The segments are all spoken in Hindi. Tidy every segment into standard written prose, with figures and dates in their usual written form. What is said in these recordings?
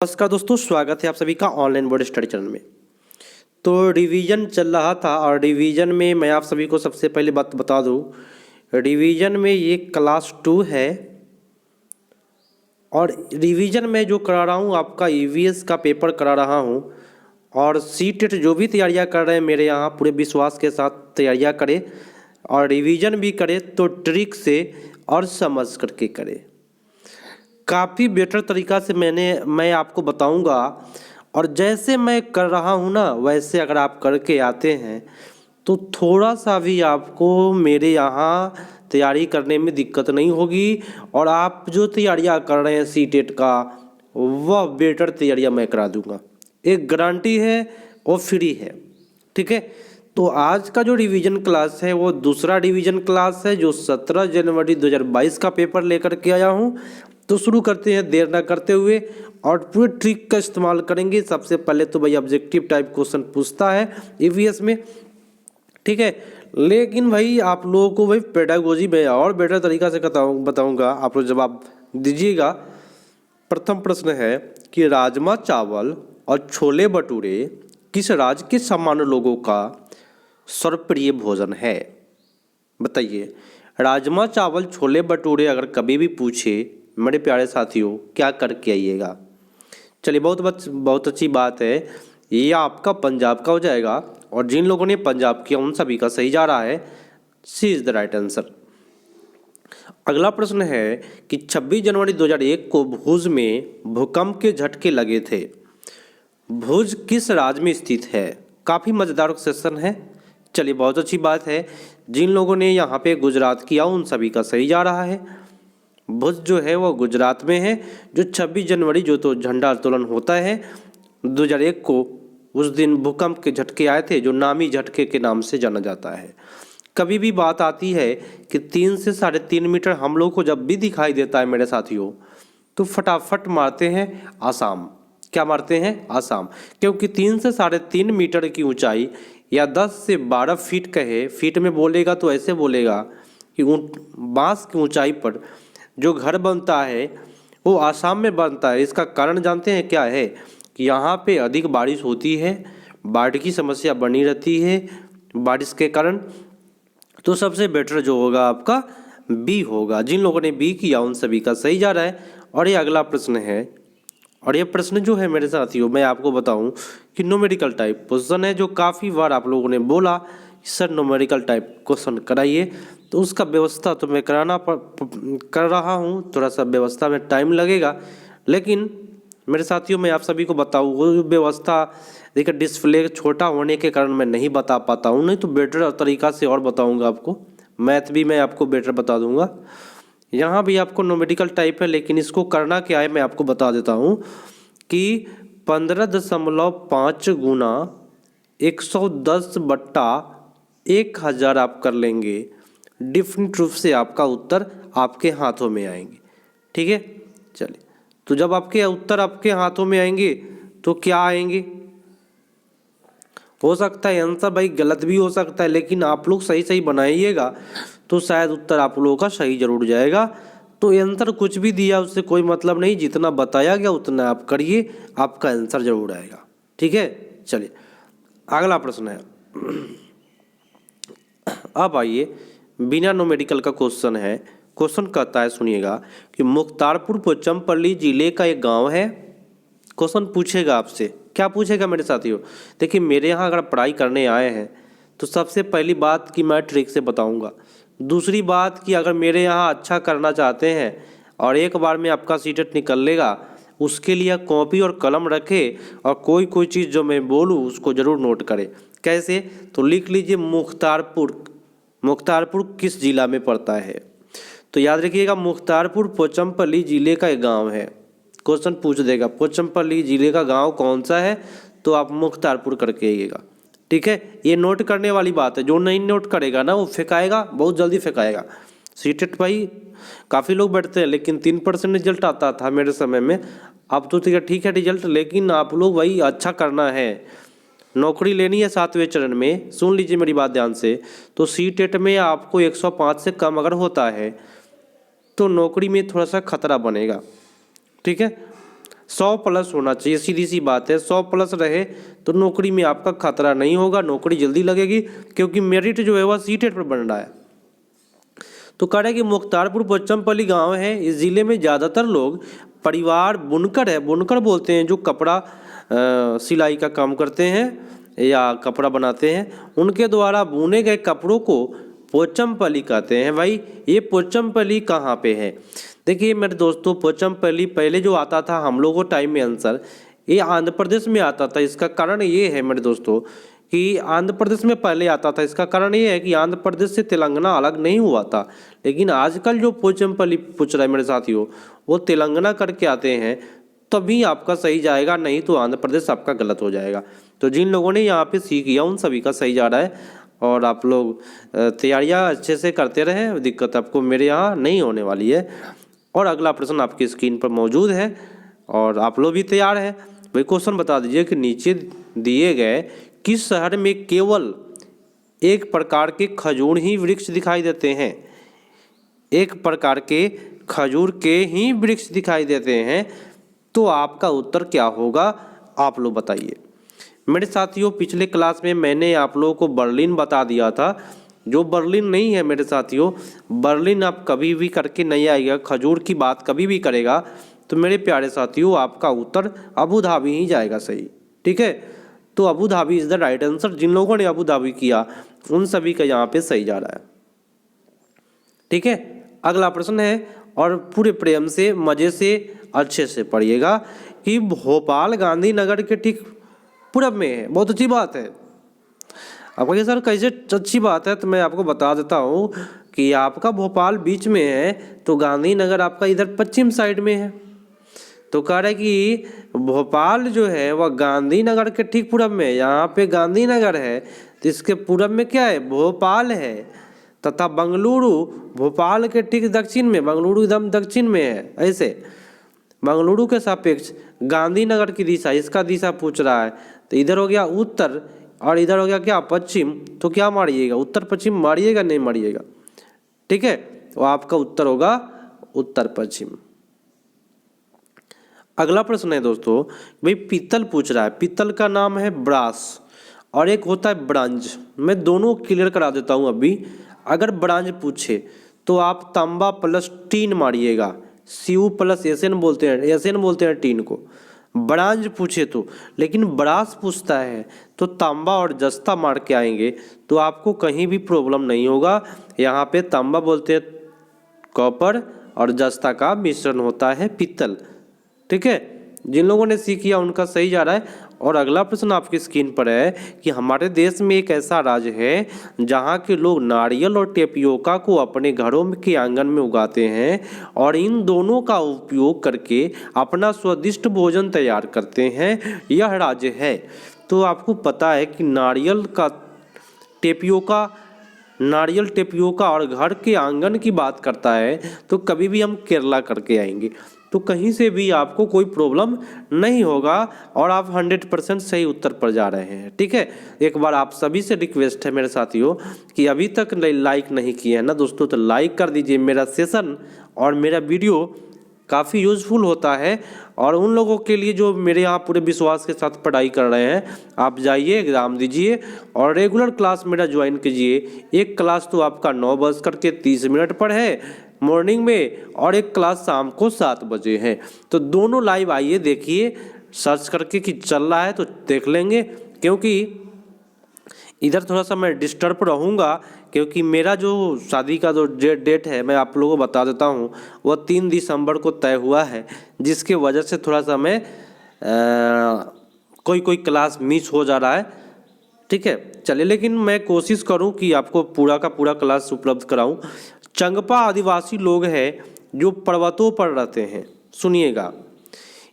नमस्कार दोस्तों, स्वागत है आप सभी का ऑनलाइन बोर्ड स्टडी चैनल में। तो रिवीजन चल रहा था और रिवीजन में मैं आप सभी को सबसे पहले बात बता दूं, रिवीजन में ये क्लास 2 है और रिवीजन में जो करा रहा हूं आपका ईवीएस का पेपर करा रहा हूं और सीटेट जो भी तैयारियां कर रहे हैं मेरे यहाँ पूरे विश्वास के साथ तैयारियां करें और रिवीजन भी करें तो ट्रिक से और समझ करके करें। काफ़ी बेटर तरीक़ा से मैं आपको बताऊंगा और जैसे मैं कर रहा हूं ना वैसे अगर आप करके आते हैं तो थोड़ा सा भी आपको मेरे यहाँ तैयारी करने में दिक्कत नहीं होगी और आप जो तैयारियां कर रहे हैं सीटेट का वह बेटर तैयारियां मैं करा दूंगा। एक गारंटी है और फ्री है, ठीक है। तो आज का जो रिवीजन क्लास है वो दूसरा रिवीजन क्लास है जो 17 जनवरी 2022 का पेपर लेकर के आया हूँ। तो शुरू करते हैं देर ना करते हुए और पूरे ट्रिक का इस्तेमाल करेंगे। सबसे पहले तो भाई ऑब्जेक्टिव टाइप क्वेश्चन पूछता है ईवीएस में, ठीक है। लेकिन भाई आप लोगों को भाई पेडागोजी में और बेटर तरीका से बताऊंगा, आप लोग जवाब दीजिएगा। प्रथम प्रश्न है कि राजमा चावल और छोले भटूरे किस राज्य के सामान्य लोगों का सर्वप्रिय भोजन है? बताइए। राजमा चावल छोले भटूरे अगर कभी भी पूछे मेरे प्यारे साथियों क्या करके आइएगा। चलिए बहुत अच्छी बात है, ये आपका पंजाब का हो जाएगा और जिन लोगों ने पंजाब किया उन सभी का सही जा रहा है। सी इज द राइट आंसर। अगला प्रश्न है कि 26 जनवरी 2001 को भुज में भूकंप के झटके लगे थे। भुज किस राज्य में स्थित है? काफ़ी मज़ेदार क्वेश्चन है। चलिए बहुत अच्छी बात है, जिन लोगों ने यहाँ पे गुजरात किया उन सभी का सही जा रहा है। भुज जो है वो गुजरात में है। जो 26 जनवरी जो तो झंडा आंदोलन होता है 2001 को, उस दिन भूकंप के झटके आए थे जो नामी झटके के नाम से जाना जाता है। कभी भी बात आती है कि 3 से 3.5 मीटर हम लोग को जब भी दिखाई देता है मेरे साथियों तो फटाफट मारते हैं आसाम। क्या मारते हैं? आसाम। क्योंकि 3 से 3.5 मीटर की ऊंचाई या 10 से 12 फीट कहे, फीट में बोलेगा तो ऐसे बोलेगा कि बांस की ऊंचाई पर जो घर बनता है वो आसाम में बनता है। इसका कारण जानते हैं क्या है? कि यहाँ पे अधिक बारिश होती है, बाढ़ की समस्या बनी रहती है बारिश के कारण। तो सबसे बेटर जो होगा आपका बी होगा। जिन लोगों ने बी किया उन सभी का सही जा रहा है। और ये अगला प्रश्न है और ये प्रश्न जो है मेरे साथियों मैं आपको बताऊं कि न्यूमेरिकल टाइप क्वेश्चन है जो काफ़ी बार आप लोगों ने बोला सर न्यूमेरिकल टाइप क्वेश्चन कराइए, तो उसका व्यवस्था तो मैं कर रहा हूँ। थोड़ा सा व्यवस्था में टाइम लगेगा, लेकिन मेरे साथियों मैं आप सभी को बताऊँ वो व्यवस्था देखिए डिस्प्ले छोटा होने के कारण मैं नहीं बता पाता हूँ, नहीं तो बेटर तरीक़ा से और बताऊँगा आपको। मैथ भी मैं आपको बेटर बता दूँगा। यहाँ भी आपको न्यूमेरिकल टाइप है, लेकिन इसको करना क्या है मैं आपको बता देता हूँ कि 15.5 गुना 110/1000 आप कर लेंगे, डिफरेंट रूप से आपका उत्तर आपके हाथों में आएंगे, ठीक है। चलिए, तो जब आपके उत्तर आपके हाथों में आएंगे तो क्या आएंगे? हो सकता है आंसर भाई गलत भी हो सकता है, लेकिन आप लोग सही सही बनाइएगा तो शायद उत्तर आप लोगों का सही जरूर जाएगा। तो आंसर कुछ भी दिया उससे कोई मतलब नहीं, जितना बताया गया उतना आप करिए, आपका आंसर जरूर आएगा, ठीक है। चलिए अगला प्रश्न है। अब आइए बिना न्यूमेरिकल का क्वेश्चन है। क्वेश्चन कहता है सुनिएगा कि मुख्तारपुर पोचमपल्ली जिले का एक गांव है। क्वेश्चन पूछेगा आपसे, क्या पूछेगा मेरे साथियों? देखिए मेरे यहाँ अगर पढ़ाई करने आए हैं तो सबसे पहली बात कि मैं ट्रिक से बताऊंगा। दूसरी बात कि अगर मेरे यहाँ अच्छा करना चाहते हैं और एक बार में आपका सीटेट निकल लेगा, उसके लिए कॉपी और कलम रखें और कोई चीज़ जो मैं बोलूँ उसको ज़रूर नोट करें। कैसे? तो लिख लीजिए मुख्तारपुर किस जिला में पड़ता है? तो याद रखिएगा मुख्तारपुर पोचमपल्ली जिले का एक गांव है। क्वेश्चन पूछ देगा पोचमपल्ली जिले का गांव कौन सा है, तो आप मुख्तारपुर करके आइएगा, ठीक है। ये नोट करने वाली बात है, जो नहीं नोट करेगा ना वो फेंकाएगा, बहुत जल्दी फेंकाएगा। सीटेट भाई काफ़ी लोग बैठते हैं, लेकिन 3% रिजल्ट आता था मेरे समय में। अब तो ठीक है रिजल्ट, लेकिन आप लोग भाई अच्छा करना है, नौकरी लेनी है 7वें चरण में। सुन लीजिए मेरी बात ध्यान से। तो सीटेट में आपको 105 से कम अगर होता है तो नौकरी में थोड़ा सा खतरा बनेगा, ठीक है। 100+ होना चाहिए, सीधी सी बात है। 100+ रहे तो नौकरी में आपका खतरा नहीं होगा, नौकरी जल्दी लगेगी, क्योंकि मेरिट जो है वह सीटेट पर बन रहा है। तो कह रहे हैं कि मुख्तारपुर पोचमपल्ली गांव है, इस ज़िले में ज़्यादातर लोग परिवार बुनकर है, बुनकर बोलते हैं जो कपड़ा सिलाई का काम करते हैं या कपड़ा बनाते हैं, उनके द्वारा बुने गए कपड़ों को पोचमपल्ली कहते हैं। भाई ये पोचमपल्ली कहाँ पे है? देखिए मेरे दोस्तों, पोचमपल्ली पहले जो आता था हम लोगों को टाइम में आंसर, ये आंध्र प्रदेश में आता था। इसका कारण ये है मेरे दोस्तों कि आंध्र प्रदेश में पहले आता था। इसका कारण ये है कि आंध्र प्रदेश से तेलंगाना अलग नहीं हुआ था, लेकिन आजकल जो पोचमपल्ली पूछ रहा है मेरे साथियों, वो तेलंगाना करके आते हैं, तभी आपका सही जाएगा, नहीं तो आंध्र प्रदेश आपका गलत हो जाएगा। तो जिन लोगों ने यहाँ पे सीख किया उन सभी का सही जा रहा है, और आप लोग तैयारियाँ अच्छे से करते रहें, दिक्कत आपको मेरे यहाँ नहीं होने वाली है। और अगला प्रश्न आपकी स्क्रीन पर मौजूद है और आप लोग भी तैयार हैं। भाई क्वेश्चन बता दीजिए कि नीचे दिए गए किस शहर में केवल एक प्रकार के खजूर ही वृक्ष दिखाई देते हैं? एक प्रकार के खजूर के ही वृक्ष दिखाई देते हैं, तो आपका उत्तर क्या होगा आप लोग बताइए। मेरे साथियों, पिछले क्लास में मैंने आप लोगों को बर्लिन बता दिया था, जो बर्लिन नहीं है मेरे साथियों, बर्लिन आप कभी भी करके नहीं आएगा, खजूर की बात कभी भी करेगा तो मेरे प्यारे साथियों आपका उत्तर अबू धाबी ही जाएगा सही। ठीक है, तो Abu Dhabi is the right answer. जिन लोगों ने अबू धाबी किया उन सभी का यहाँ पे सही जा रहा है। ठीक है, अगला प्रश्न है और पूरे प्रेम से मज़े से अच्छे से पढ़िएगा कि भोपाल गांधीनगर के ठीक पूरब में है। बहुत अच्छी बात है। आप कहिए सर कैसे अच्छी बात है, तो मैं आपको बता देता हूँ कि आपका भोपाल बीच में है तो गांधीनगर आपका इधर पश्चिम साइड में है। तो कह रहे कि भोपाल जो है वह गांधीनगर के ठीक पूरब में है। यहाँ पे गांधीनगर है तो इसके पूरब में क्या है? भोपाल है। तथा बंगलुरु भोपाल के ठीक दक्षिण में, बंगलुरु एकदम दक्षिण में है। ऐसे बंगलुरु के सापेक्ष गांधीनगर की दिशा, इसका दिशा पूछ रहा है, तो इधर हो गया उत्तर और इधर हो गया क्या? पश्चिम। तो क्या मारिएगा? उत्तर पश्चिम मारिएगा, नहीं मारिएगा? ठीक है, तो आपका उत्तर होगा उत्तर पश्चिम। अगला प्रश्न है दोस्तों, भाई पीतल पूछ रहा है। पीतल का नाम है ब्रास और एक होता है ब्रांज। मैं दोनों क्लियर करा देता हूँ अभी। अगर ब्रांज पूछे तो आप तांबा प्लस टीन मारिएगा, सीयू प्लस एसएन बोलते हैं, एसएन बोलते हैं टीन को। ब्रांज पूछे तो, लेकिन ब्रास पूछता है तो तांबा और जस्ता मार के आएंगे तो आपको कहीं भी प्रॉब्लम नहीं होगा। यहाँ पे तांबा बोलते हैं कॉपर और जस्ता का मिश्रण होता है पीतल। ठीक है, जिन लोगों ने सीख किया उनका सही जा रहा है। और अगला प्रश्न आपकी स्क्रीन पर है कि हमारे देश में एक ऐसा राज्य है जहाँ के लोग नारियल और टेपियोका को अपने घरों के आंगन में उगाते हैं और इन दोनों का उपयोग करके अपना स्वादिष्ट भोजन तैयार करते हैं। यह राज्य है। तो आपको पता है कि नारियल टेपियोका और घर के आंगन की बात करता है तो कभी भी हम केरला करके आएंगे, तो कहीं से भी आपको कोई प्रॉब्लम नहीं होगा और आप 100% सही उत्तर पर जा रहे हैं। ठीक है, एक बार आप सभी से रिक्वेस्ट है मेरे साथियों कि अभी तक लाइक नहीं किए हैं ना दोस्तों, तो लाइक कर दीजिए। मेरा सेशन और मेरा वीडियो काफ़ी यूज़फुल होता है और उन लोगों के लिए जो मेरे यहाँ पूरे विश्वास के साथ पढ़ाई कर रहे हैं, आप जाइए एग्ज़ाम दीजिए और रेगुलर क्लास मेरा ज्वाइन कीजिए। एक क्लास तो आपका 9:30 पर है मॉर्निंग में और एक क्लास शाम को 7 बजे है। तो दोनों लाइव आइए, देखिए सर्च करके कि चल रहा है तो देख लेंगे, क्योंकि इधर थोड़ा सा मैं डिस्टर्ब रहूँगा क्योंकि मेरा जो शादी का जो डेट है मैं आप लोगों को बता देता हूँ, वह 3 दिसंबर को तय हुआ है, जिसके वजह से थोड़ा सा मैं कोई क्लास मिस हो जा रहा है। ठीक है, चलिए, लेकिन मैं कोशिश करूँ कि आपको पूरा का पूरा क्लास उपलब्ध कराऊँ। चंगपा आदिवासी लोग हैं जो पर्वतों पर रहते हैं। सुनिएगा,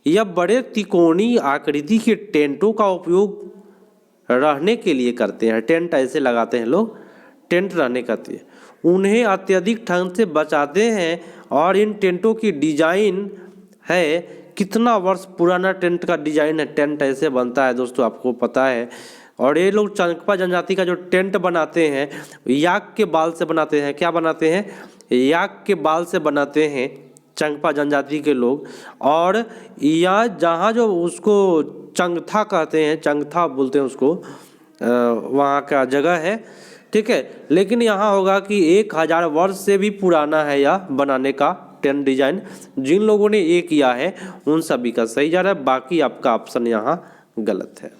यह बड़े त्रिकोणीय आकृति के टेंटों का उपयोग रहने के लिए करते हैं। टेंट ऐसे लगाते हैं लोग, टेंट रहने करते हैं। उन्हें अत्यधिक ठंड से बचाते हैं और इन टेंटों की डिजाइन है, कितना वर्ष पुराना टेंट का डिजाइन है। टेंट ऐसे बनता है दोस्तों, आपको पता है। और ये लोग चंगपा जनजाति का जो टेंट बनाते हैं याक के बाल से बनाते हैं। क्या बनाते हैं? याक के बाल से बनाते हैं चंगपा जनजाति के लोग। और या जहाँ जो उसको चंगथा कहते हैं, चंगथा बोलते हैं उसको, वहाँ का जगह है, ठीक है। लेकिन यहाँ होगा कि 1000 वर्ष से भी पुराना है यह बनाने का टेंट डिजाइन। जिन लोगों ने ये किया है उन सभी का सही जा रहा है, बाकी आपका ऑप्शन यहाँ गलत है।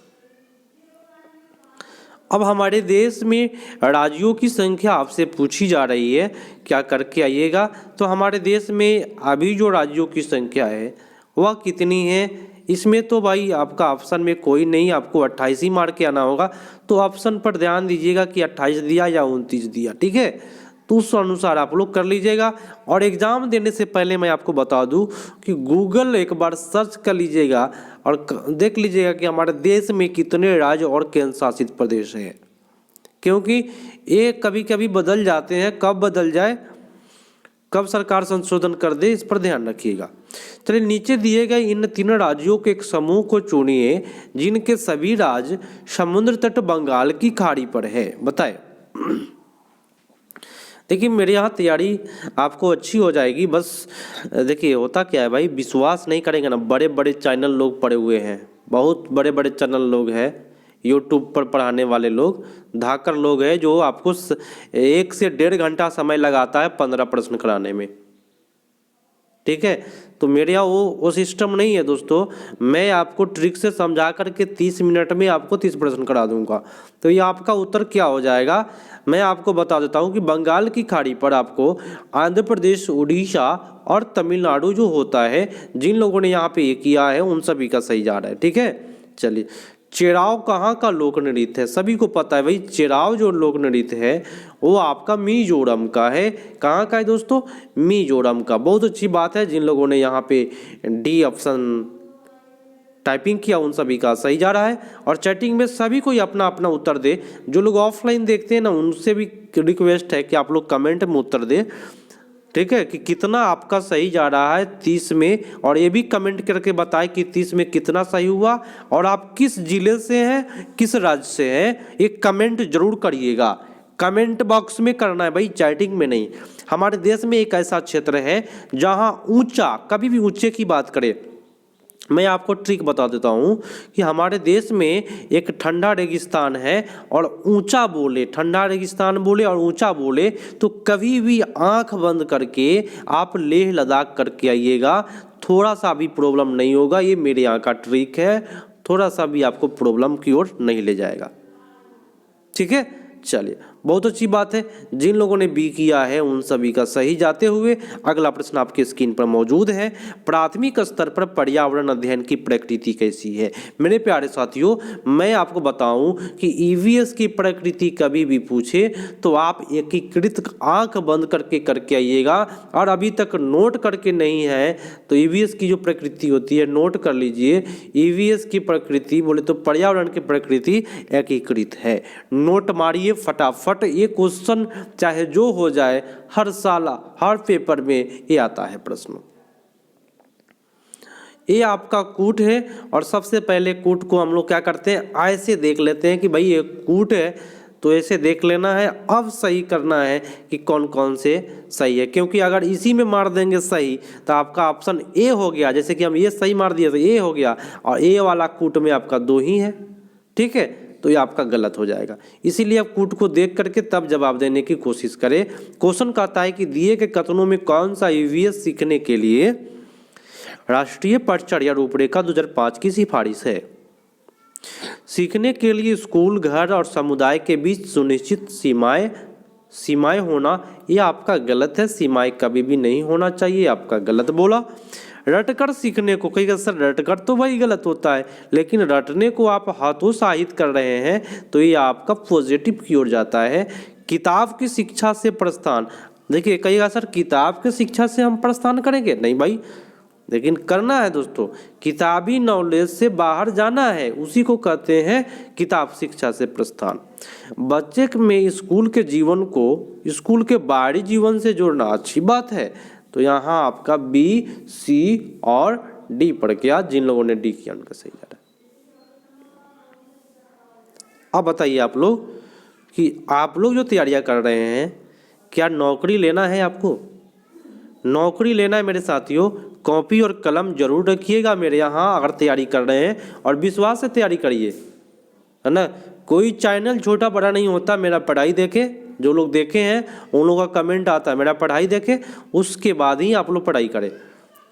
अब हमारे देश में राज्यों की संख्या आपसे पूछी जा रही है, क्या करके आइएगा। तो हमारे देश में अभी जो राज्यों की संख्या है वह कितनी है, इसमें तो भाई आपका ऑप्शन में कोई नहीं, आपको 28 ही मार के आना होगा। तो ऑप्शन पर ध्यान दीजिएगा कि 28 दिया या 29 दिया, ठीक है। तो उस अनुसार आप लोग कर लीजिएगा। और एग्ज़ाम देने से पहले मैं आपको बता दूं कि गूगल एक बार सर्च कर लीजिएगा और देख लीजिएगा कि हमारे देश में कितने राज्य और केंद्र शासित प्रदेश हैं, क्योंकि ये कभी कभी बदल जाते हैं। कब बदल जाए, कब सरकार संशोधन कर दे, इस पर ध्यान रखिएगा। चलिए, नीचे दिए गए इन 3 राज्यों के एक समूह को चुनिए जिनके सभी राज्य समुद्र तट बंगाल की खाड़ी पर है, बताएं। देखिए, मेरे यहाँ तैयारी आपको अच्छी हो जाएगी। बस देखिए होता क्या है भाई, विश्वास नहीं करेंगे ना, बड़े बड़े चैनल लोग पड़े हुए हैं, बहुत बड़े बड़े चैनल लोग हैं, यूट्यूब पर पढ़ाने वाले लोग, धाकर लोग हैं जो आपको 1 से 1.5 घंटा समय लगाता है 15 प्रश्न कराने में, ठीक है। तो मेरे यहाँ वो सिस्टम नहीं है दोस्तों। मैं आपको ट्रिक से समझा करके 30 मिनट में आपको 30 प्रश्न करा दूंगा। तो ये आपका उत्तर क्या हो जाएगा, मैं आपको बता देता हूँ कि बंगाल की खाड़ी पर आपको आंध्र प्रदेश, उड़ीसा और तमिलनाडु जो होता है, जिन लोगों ने यहाँ पे ये किया है उन सभी का सही जा रहा है, ठीक है। चलिए, चेराव कहाँ का लोक नृत्य है, सभी को पता है भाई। चेराव जो लोक नृत्य है वो आपका मिजोरम का है। कहाँ का है दोस्तों, मिजोरम का। बहुत अच्छी बात है, जिन लोगों ने यहाँ पे डी ऑप्शन टाइपिंग किया उन सभी का सही जा रहा है। और चैटिंग में सभी कोई अपना अपना उत्तर दे। जो लोग ऑफलाइन देखते हैं ना, उनसे भी रिक्वेस्ट है कि आप लोग कमेंट में उत्तर दे, ठीक है, कि कितना आपका सही जा रहा है 30 में। और ये भी कमेंट करके बताएं कि 30 में कितना सही हुआ और आप किस जिले से हैं, किस राज्य से हैं, एक कमेंट जरूर करिएगा। कमेंट बॉक्स में करना है भाई, चैटिंग में नहीं। हमारे देश में एक ऐसा क्षेत्र है जहां ऊंचा, कभी भी ऊंचे की बात करें, मैं आपको ट्रिक बता देता हूँ कि हमारे देश में एक ठंडा रेगिस्तान है और ऊंचा बोले, ठंडा रेगिस्तान बोले और ऊंचा बोले तो कभी भी आंख बंद करके आप लेह लद्दाख करके आइएगा, थोड़ा सा भी प्रॉब्लम नहीं होगा। ये मेरे यहाँ का ट्रिक है, थोड़ा सा भी आपको प्रॉब्लम की ओर नहीं ले जाएगा, ठीक है। चलिए, बहुत अच्छी बात है। जिन लोगों ने बी किया है उन सभी का सही जाते हुए अगला प्रश्न आपके स्क्रीन पर मौजूद है। प्राथमिक स्तर पर पर्यावरण अध्ययन की प्रकृति कैसी है। मेरे प्यारे साथियों, मैं आपको बताऊं कि ईवीएस की प्रकृति कभी भी पूछे तो आप एकीकृत आंख बंद करके आइएगा। और अभी तक नोट करके नहीं है तो ईवीएस की जो प्रकृति होती है नोट कर लीजिए। ईवीएस की प्रकृति बोले तो पर्यावरण की प्रकृति एकीकृत है। नोट मारिए फटाफट। ये क्वेश्चन चाहे जो हो जाए, हर साल हर पेपर में ये आता है प्रश्न। ये आपका कूट है और सबसे पहले कूट को हम लोग क्या करते हैं, ऐसे देख लेते हैं कि भाई ये कूट है तो ऐसे देख लेना है। अब सही करना है कि कौन कौन से सही है, क्योंकि अगर इसी में मार देंगे सही तो आपका ऑप्शन ए हो गया। जैसे कि हम ये सही मार दिए तो ए हो गया और ए वाला कूट में आपका 2 ही है, ठीक है, तो ये आपका गलत हो जाएगा। इसीलिए आप कूट को देख करके तब जवाब देने की कोशिश करें। क्वेश्चन कहता है कि दिए के कथनों में कौन सा ईवीएस सीखने के लिए राष्ट्रीय पटचर्या रूपरेखा 2005 की सिफारिश है। सीखने के लिए स्कूल, घर और समुदाय के बीच सुनिश्चित सीमाएं होना, ये आपका गलत है। सीमाएं कभी भी नहीं होना चाहिए, आपका गलत बोला। रटकर सीखने को, कई सर रटकर तो वही गलत होता है, लेकिन रटने को आप हतोत्साहित कर रहे हैं तो ये आपका पॉजिटिव की ओर जाता है। किताब की शिक्षा से प्रस्थान, देखिए कहिएगा सर किताब की शिक्षा से हम प्रस्थान करेंगे, नहीं भाई, लेकिन करना है दोस्तों। किताबी नॉलेज से बाहर जाना है, उसी को कहते हैं किताब शिक्षा से प्रस्थान। बच्चे में स्कूल के जीवन को स्कूल के बाहरी जीवन से जोड़ना अच्छी बात है। तो यहाँ आपका बी, सी और डी पढ़ गया। जिन लोगों ने डी किया उनका सही जा रहा है। अब बताइए आप लोग कि आप लोग जो तैयारियां कर रहे हैं, क्या नौकरी लेना है आपको? नौकरी लेना है मेरे साथियों, कॉपी और कलम जरूर रखिएगा मेरे यहाँ अगर तैयारी कर रहे हैं, और विश्वास से तैयारी करिए, है ना। कोई चैनल छोटा बड़ा नहीं होता, मेरा पढ़ाई देखे, जो लोग देखे हैं उन लोगों का कमेंट आता है मेरा पढ़ाई देखे, उसके बाद ही आप लोग पढ़ाई करें,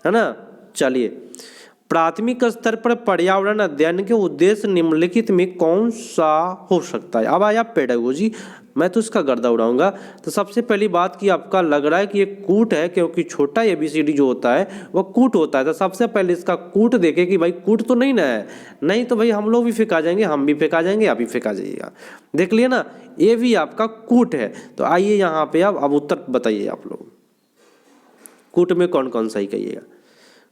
है ना। चलिए, प्राथमिक स्तर पर पर्यावरण अध्ययन के उद्देश्य निम्नलिखित में कौन सा हो सकता है। अब आया पेडागोजी, मैं तो इसका गर्दा उड़ाऊंगा। तो सबसे पहली बात कि आपका लग रहा है कि ये कूट है, क्योंकि छोटा ABCD जो होता है वह कूट होता है। तो सबसे पहले इसका कूट देखे कि भाई कूट तो नहीं ना है, नहीं तो भाई हम लोग भी फेंका जाएंगे, हम भी फेंका जाएंगे, आप भी फेंका जाइएगा। देख लिया ना, ये भी आपका कूट है। तो आइए यहाँ पे अब उत्तर बताइए आप लोग, कूट में कौन कौन सा ही कहिएगा।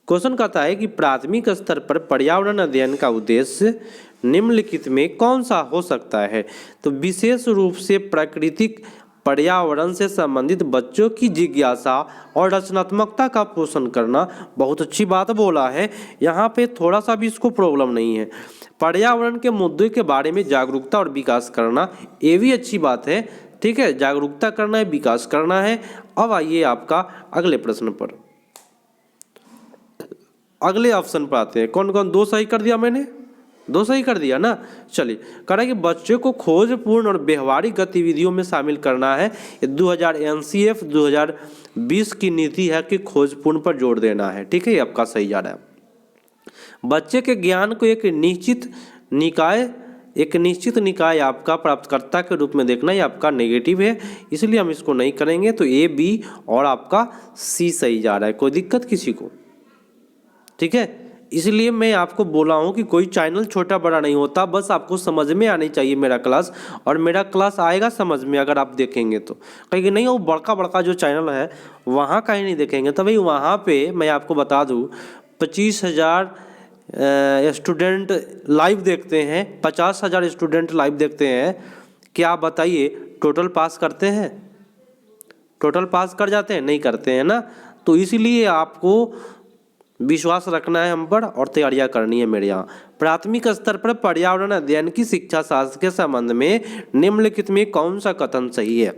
क्वेश्चन कहता है कि प्राथमिक स्तर पर पर्यावरण अध्ययन का उद्देश्य निम्नलिखित में कौन सा हो सकता है। तो विशेष रूप से प्राकृतिक पर्यावरण से संबंधित बच्चों की जिज्ञासा और रचनात्मकता का पोषण करना। बहुत अच्छी बात बोला है, यहाँ पे थोड़ा सा भी इसको प्रॉब्लम नहीं है। पर्यावरण के मुद्दे के बारे में जागरूकता और विकास करना, ये भी अच्छी बात है, ठीक है। जागरूकता करना है, विकास करना है। अब आइए आपका अगले प्रश्न पर, अगले ऑप्शन पर आते हैं। कौन कौन, दो सही कर दिया मैंने, दो सही कर दिया ना। चलिए, कह रहा है कि बच्चों को खोजपूर्ण और व्यवहारिक गतिविधियों में शामिल करना है। ये 2000 NCF 2020 की नीति है कि खोजपूर्ण पर जोर देना है, ठीक है। ये आपका सही जा रहा है। बच्चे के ज्ञान को एक निश्चित निकाय आपका प्राप्तकर्ता के रूप में देखना, ये आपका नेगेटिव है, इसलिए हम इसको नहीं करेंगे। तो A, B और आपका C सही जा रहा है। कोई दिक्कत किसी को, ठीक है। इसलिए मैं आपको बोला हूँ कि कोई चैनल छोटा बड़ा नहीं होता, बस आपको समझ में आनी चाहिए मेरा क्लास, और मेरा क्लास आएगा समझ में अगर आप देखेंगे तो। कहेंगे नहीं वो बड़का बड़का जो चैनल है वहाँ कहीं नहीं देखेंगे, तो भाई वहाँ पे मैं आपको बता दूँ 25,000 स्टूडेंट लाइव देखते हैं, 50,000 स्टूडेंट लाइव देखते हैं। क्या आप बताइए टोटल पास करते हैं? टोटल पास कर जाते हैं? नहीं करते हैं ना। तो इसीलिए आपको विश्वास रखना है हम पर और तैयारियां करनी है मेरे यहाँ। प्राथमिक स्तर पर पर्यावरण अध्ययन की शिक्षा शास्त्र के संबंध में निम्नलिखित में कौन सा कथन सही है।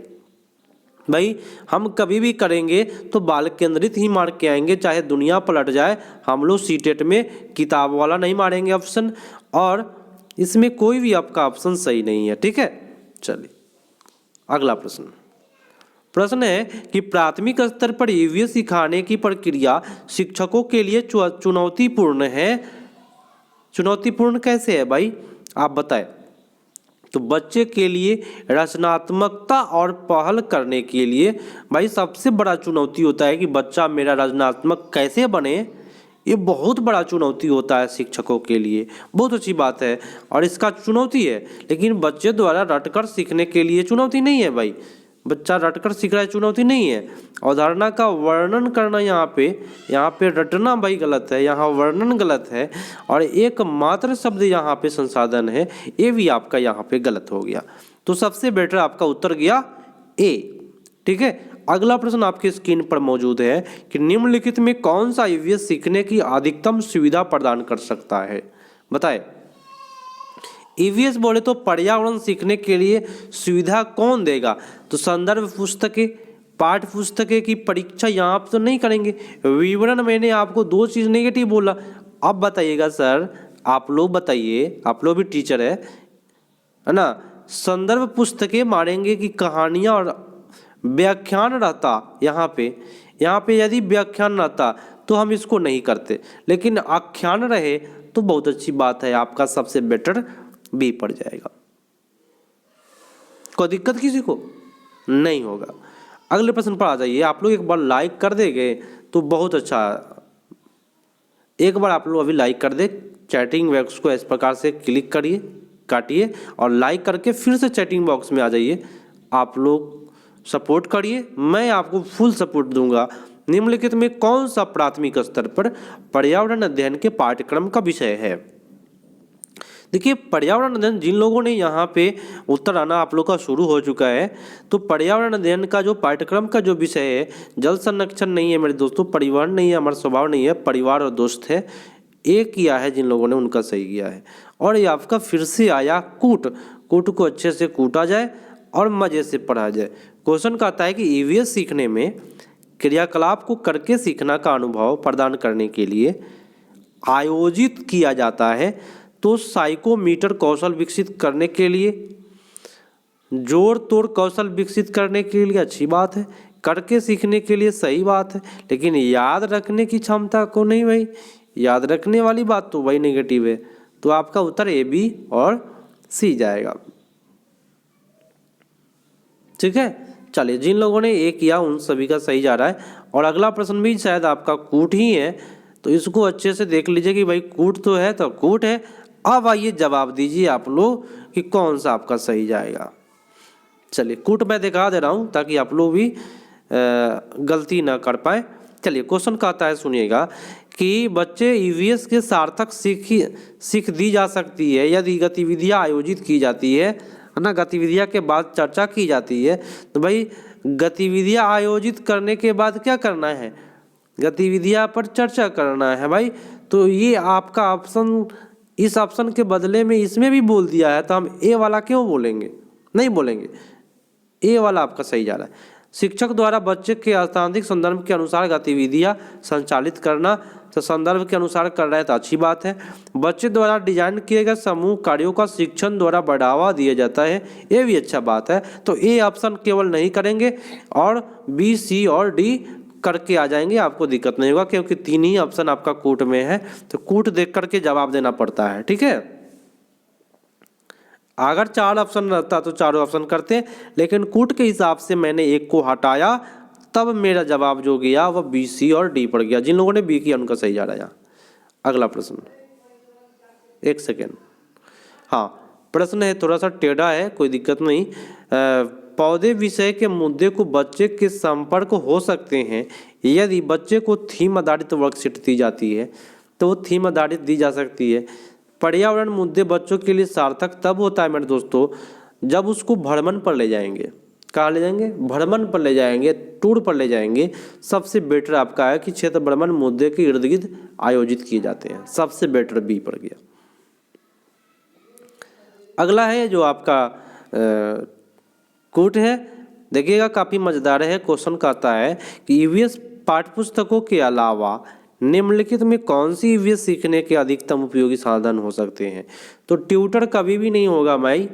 भाई हम कभी भी करेंगे तो बाल केंद्रित ही मार के आएंगे, चाहे दुनिया पलट जाए। हम लोग सीटेट में किताब वाला नहीं मारेंगे ऑप्शन, और इसमें कोई भी आपका ऑप्शन सही नहीं है, ठीक है। चलिए अगला प्रश्न है कि प्राथमिक स्तर पर EVS सिखाने की प्रक्रिया शिक्षकों के लिए चुनौतीपूर्ण है। चुनौतीपूर्ण कैसे है भाई, आप बताएं। तो बच्चे के लिए रचनात्मकता और पहल करने के लिए भाई सबसे बड़ा चुनौती होता है कि बच्चा मेरा रचनात्मक कैसे बने। ये बहुत बड़ा चुनौती होता है शिक्षकों के लिए, बहुत अच्छी बात है और इसका चुनौती है। लेकिन बच्चे द्वारा रटकर सीखने के लिए चुनौती नहीं है भाई, बच्चा रटकर सीख रहा है, चुनौती नहीं है। अवधारणा का वर्णन करना, यहाँ पे रटना भाई गलत है, यहाँ वर्णन गलत है, और एकमात्र शब्द यहाँ पे संसाधन है, ये भी आपका यहाँ पे गलत हो गया। तो सबसे बेटर आपका उत्तर गया A, ठीक है। अगला प्रश्न आपके स्क्रीन पर मौजूद है कि निम्नलिखित में कौन सा EVS सीखने की अधिकतम सुविधा प्रदान कर सकता है, बताए। EVS बोले तो पर्यावरण सीखने के लिए सुविधा कौन देगा। तो संदर्भ पुस्तकें, पाठ्य पुस्तकें की परीक्षा यहाँ पर तो नहीं करेंगे। विवरण मैंने आपको दो चीज़ नेगेटिव बोला। अब बताइएगा सर, आप लोग बताइए, आप लोग भी टीचर है ना। संदर्भ पुस्तकें मारेंगे कि कहानियाँ और व्याख्यान रहता। यहाँ पे यदि व्याख्यान रहता तो हम इसको नहीं करते, लेकिन आख्यान रहे तो बहुत अच्छी बात है, आपका सबसे बेटर B पड़ जाएगा। कोई दिक्कत किसी को नहीं होगा। अगले प्रश्न पर आ जाइए। आप लोग एक बार लाइक कर देंगे तो बहुत अच्छा, एक बार आप लोग अभी लाइक कर दे, चैटिंग बॉक्स को इस प्रकार से क्लिक करिए, काटिए और लाइक करके फिर से चैटिंग बॉक्स में आ जाइए। आप लोग सपोर्ट करिए, मैं आपको फुल सपोर्ट दूंगा। निम्नलिखित में कौन सा प्राथमिक स्तर पर पर्यावरण अध्ययन के पाठ्यक्रम का विषय है। देखिए पर्यावरण अध्ययन, जिन लोगों ने यहाँ पे उत्तर आना आप लोग का शुरू हो चुका है, तो पर्यावरण अध्ययन का जो पाठ्यक्रम का जो विषय है, जल संरक्षण नहीं है मेरे दोस्तों, परिवहन नहीं है, हमारा स्वभाव नहीं है, परिवार और दोस्त है। एक किया है जिन लोगों ने, उनका सही किया है। और ये आपका फिर से आया कूट को अच्छे से कूटा जाए और मज़े से पढ़ा जाए। क्वेश्चन कहता है कि EVS सीखने में क्रियाकलाप को करके सीखना का अनुभव प्रदान करने के लिए आयोजित किया जाता है। तो साइकोमोटर कौशल विकसित करने के लिए, जोड़ तोड़ कौशल विकसित करने के लिए अच्छी बात है, करके सीखने के लिए सही बात है, लेकिन याद रखने की क्षमता को नहीं भाई, याद रखने वाली बात तो भाई नेगेटिव है। तो आपका उत्तर ए, बी और सी जाएगा। ठीक है, चलिए जिन लोगों ने ए किया उन सभी का सही जा रहा है। और अगला प्रश्न भी शायद आपका कूट ही है, तो इसको अच्छे से देख लीजिए कि भाई कूट तो है तो कूट है। अब आइए जवाब दीजिए आप लोग कि कौन सा आपका सही जाएगा। चलिए कूट मैं दिखा दे रहा हूँ ताकि आप लोग भी गलती ना कर पाए। चलिए क्वेश्चन कहता है, सुनिएगा कि बच्चे ईवीएस के सार्थक सीख दी जा सकती है यदि गतिविधियां आयोजित की जाती है ना, गतिविधियां के बाद चर्चा की जाती है। तो भाई गतिविधियां आयोजित करने के बाद क्या करना है, गतिविधियां पर चर्चा करना है भाई। तो ये आपका ऑप्शन, इस ऑप्शन के बदले में इसमें भी बोल दिया है, तो हम ए वाला क्यों बोलेंगे, नहीं बोलेंगे, ए वाला आपका सही जा रहा है। शिक्षक द्वारा बच्चे के स्थानिक संदर्भ के अनुसार गतिविधियां संचालित करना, तो संदर्भ के अनुसार कर रहा है तो अच्छी बात है। बच्चे द्वारा डिजाइन किए गए समूह कार्यों का शिक्षण द्वारा बढ़ावा दिया जाता है, ये भी अच्छा बात है। तो ए ऑप्शन केवल नहीं करेंगे और बी, सी और डी करके आ जाएंगे, आपको दिक्कत नहीं होगा क्योंकि तीन ही ऑप्शन आपका कूट में है। तो कूट देख करके जवाब देना पड़ता है। ठीक है, अगर 4 ऑप्शन रहता तो चारों ऑप्शन करते, लेकिन कूट के हिसाब से मैंने एक को हटाया, तब मेरा जवाब जो गया वह बी, सी और डी पड़ गया। जिन लोगों ने बी किया उनका सही जा रहा है। अगला प्रश्न, एक सेकेंड, हाँ प्रश्न है थोड़ा सा टेढ़ा है, कोई दिक्कत नहीं। पौधे विषय के मुद्दे को बच्चे के संपर्क हो सकते हैं यदि बच्चे को थीम आधारित वर्कशीट दी जाती है, तो वो थीम आधारित दी जा सकती है। पर्यावरण मुद्दे बच्चों के लिए सार्थक तब होता है मेरे दोस्तों जब उसको भ्रमण पर ले जाएंगे। कहाँ ले जाएंगे, भ्रमण पर ले जाएंगे, टूर पर ले जाएंगे। सबसे बेटर आपका है कि क्षेत्र भ्रमण मुद्दे के इर्द गिर्द आयोजित किए जाते हैं, सबसे बेटर बी पड़ गया। अगला है जो आपका कूट है, देखिएगा काफ़ी मज़ेदार है। क्वेश्चन कहता है कि ईवीएस पाठ्यपुस्तकों के अलावा निम्नलिखित में कौन सी ईवीएस सीखने के अधिकतम उपयोगी साधन हो सकते हैं। तो ट्यूटर कभी भी नहीं होगा भाई,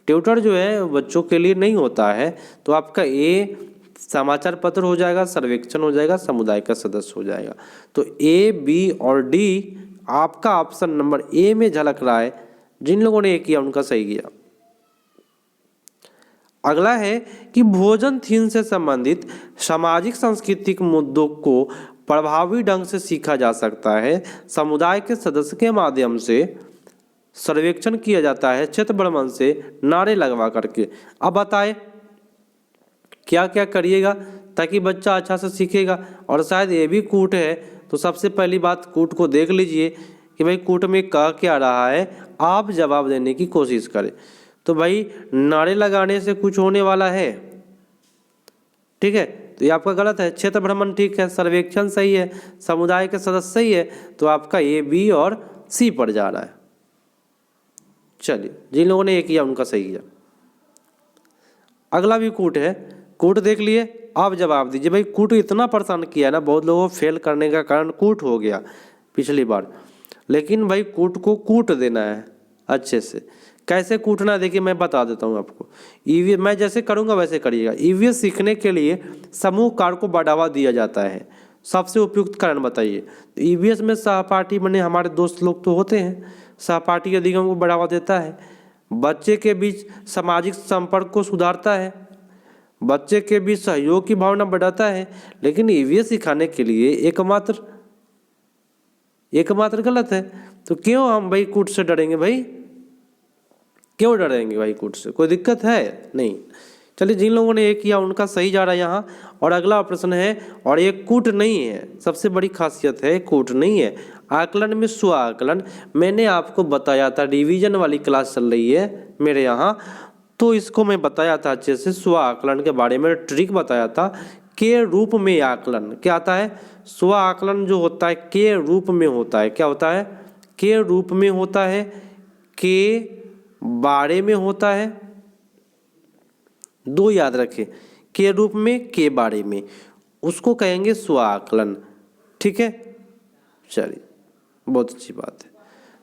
ट्यूटर जो है बच्चों के लिए नहीं होता है। तो आपका ए समाचार पत्र हो जाएगा, सर्वेक्षण हो जाएगा, समुदाय का सदस्य हो जाएगा। तो ए, बी और डी आपका ऑप्शन नंबर ए में झलक रहा है। जिन लोगों ने ए किया उनका सही गया। अगला है कि भोजन थीम से संबंधित सामाजिक सांस्कृतिक मुद्दों को प्रभावी ढंग से सीखा जा सकता है। समुदाय के सदस्य के माध्यम से सर्वेक्षण किया जाता है, क्षेत्र भ्रमण से नारे लगवा करके। अब बताए क्या क्या करिएगा ताकि बच्चा अच्छा से सीखेगा। और शायद ये भी कूट है, तो सबसे पहली बात कूट को देख लीजिए कि भाई कूट में कह क्या रहा है, आप जवाब देने की कोशिश करें। तो भाई नारे लगाने से कुछ होने वाला है, ठीक है, तो ये आपका गलत है। क्षेत्र भ्रमण ठीक है, सर्वेक्षण सही है, समुदाय के सदस्य सही है, तो आपका ए, बी और सी पड़ जा रहा है। चलिए जिन लोगों ने ये किया उनका सही किया। अगला भी कूट है, कूट देख लिए, आप जवाब दीजिए। भाई कूट इतना परेशान किया ना, बहुत लोगों को फेल करने का कारण कूट हो गया पिछली बार। लेकिन भाई कूट को कूट देना है अच्छे से। कैसे कूटना देखिए मैं बता देता हूँ आपको। ईवीएस मैं जैसे करूँगा वैसे करिएगा। ईवीएस सीखने के लिए समूह कार्य को बढ़ावा दिया जाता है। सबसे उपयुक्त कारण बताइए। तो ईवीएस में सहपाठी बने हमारे दोस्त लोग तो होते हैं, सहपाठी अधिगम को बढ़ावा देता है, बच्चे के बीच सामाजिक संपर्क को सुधारता है, बच्चे के बीच सहयोग की भावना बढ़ाता है। लेकिन ईवीएस सिखाने के लिए एकमात्र गलत है। तो क्यों हम भाई कूट से डरेंगे भाई, क्यों डरेंगे भाई कूट से, कोई दिक्कत है नहीं। चलिए जिन लोगों ने ये किया उनका सही जा रहा है यहाँ। और अगला प्रश्न है, और ये कूट नहीं है, सबसे बड़ी खासियत है कूट नहीं है। आकलन में स्व आकलन, मैंने आपको बताया था, रिवीजन वाली क्लास चल रही है मेरे यहाँ, तो इसको मैं बताया था अच्छे से। स्व आकलन के बारे में ट्रिक बताया था। के रूप में आकलन क्या आता है, स्व आकलन जो होता है के रूप में होता है। क्या होता है, के रूप में होता है, के बारे में होता है। दो याद रखें, के रूप में, के बारे में। उसको कहेंगे स्व आकलन। ठीक है, चलिए बहुत अच्छी बात है।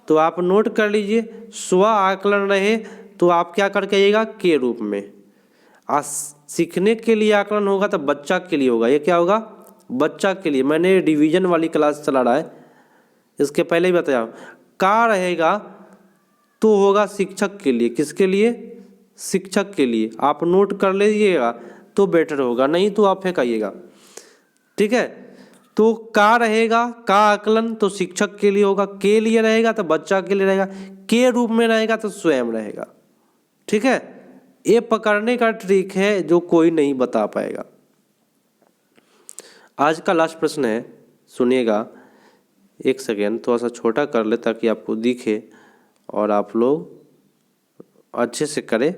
तो आप नोट कर लीजिए, स्व आकलन रहे तो आप क्या करके आइएगा के रूप में। सीखने के लिए आकलन होगा तो बच्चा के लिए होगा, ये क्या होगा बच्चा के लिए। मैंने डिवीजन वाली क्लास चला रहा है, इसके पहले ही बताया। का रहेगा तो होगा शिक्षक के लिए, किसके लिए शिक्षक के लिए। आप नोट कर लीजिएगा तो बेटर होगा, नहीं तो आप फेंकाइएगा। ठीक है, तो का रहेगा का आकलन तो शिक्षक के लिए होगा, के लिए रहेगा तो बच्चा के लिए रहेगा, के रूप में रहेगा तो स्वयं रहेगा। ठीक है, ये पकड़ने का ट्रिक है जो कोई नहीं बता पाएगा। आज का लास्ट प्रश्न है, सुनिएगा। एक सेकेंड थोड़ा सा छोटा कर ले ताकि आपको दिखे और आप लोग अच्छे से करें।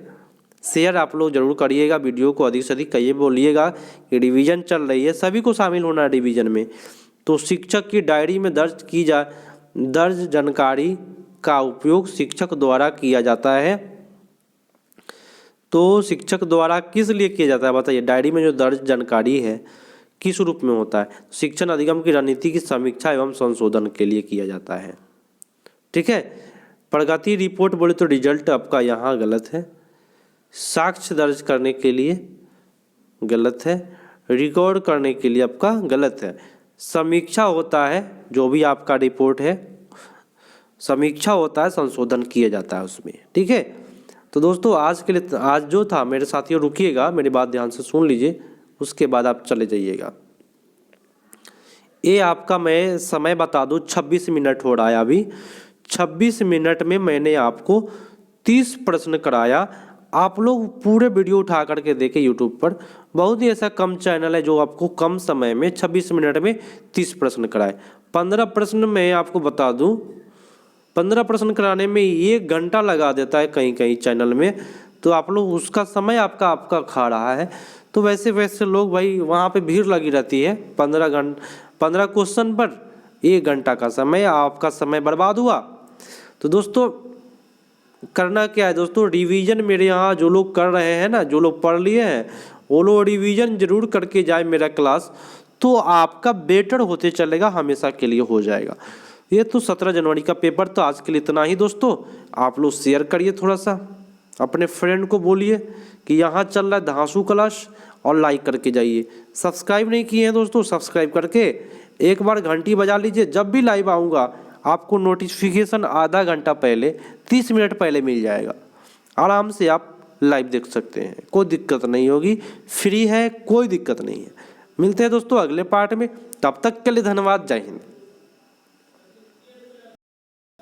शेयर आप लोग जरूर करिएगा, वीडियो को अधिक से अधिक कहिए, बोलिएगा कि डिवीज़न चल रही है, सभी को शामिल होना है डिवीज़न में। तो शिक्षक की डायरी में दर्ज जानकारी का उपयोग शिक्षक द्वारा किया जाता है। तो शिक्षक द्वारा किस लिए किया जाता है बताइए। डायरी में जो दर्ज जानकारी है किस रूप में होता है, शिक्षण अधिगम की रणनीति की समीक्षा एवं संशोधन के लिए किया जाता है। ठीक है, प्रगति रिपोर्ट बोले तो रिजल्ट आपका यहाँ गलत है। साक्ष्य दर्ज करने के लिए गलत है, रिकॉर्ड करने के लिए आपका गलत है। समीक्षा होता है, जो भी आपका रिपोर्ट है समीक्षा होता है, संशोधन किया जाता है उसमें। ठीक है, तो दोस्तों आज के लिए आज जो था, मेरे साथियों रुकिएगा, मेरी बात ध्यान से सुन लीजिए, उसके बाद आप चले जाइएगा। ये आपका मैं समय बता दूं, 26 मिनट हो रहा है अभी। 26 मिनट में मैंने आपको 30 प्रश्न कराया। आप लोग पूरे वीडियो उठा करके देखें यूट्यूब पर। बहुत ही ऐसा कम चैनल है जो आपको कम समय में 26 मिनट में 30 प्रश्न कराए। 15 प्रश्न मैं आपको बता दूं, 15 प्रश्न कराने में 1 घंटा लगा देता है कहीं कहीं चैनल में। तो आप लोग उसका समय आपका खा रहा है। तो वैसे लोग भाई वहाँ पे भीड़ लगी रहती है। 15 क्वेश्चन पर 1 घंटा का समय, आपका समय बर्बाद हुआ। तो दोस्तों करना क्या है दोस्तों, रिवीजन मेरे यहाँ जो लोग कर रहे हैं ना, जो लोग पढ़ लिए हैं, वो लोग रिवीजन जरूर करके जाए मेरा क्लास, तो आपका बेटर होते चलेगा, हमेशा के लिए हो जाएगा। ये तो 17 जनवरी का पेपर। तो आज के लिए इतना ही दोस्तों। आप लोग शेयर करिए, थोड़ा सा अपने फ्रेंड को बोलिए कि यहाँ चल रहा है धांसू क्लास, और लाइक करके जाइए। सब्सक्राइब नहीं किए हैं दोस्तों, सब्सक्राइब करके एक बार घंटी बजा लीजिए। जब भी लाइव आऊँगा आपको नोटिफिकेशन आधा घंटा पहले, 30 मिनट पहले मिल जाएगा। आराम से आप लाइव देख सकते हैं, कोई दिक्कत नहीं होगी, फ्री है, कोई दिक्कत नहीं है। मिलते हैं दोस्तों अगले पार्ट में, तब तक के लिए धन्यवाद, जय हिंद।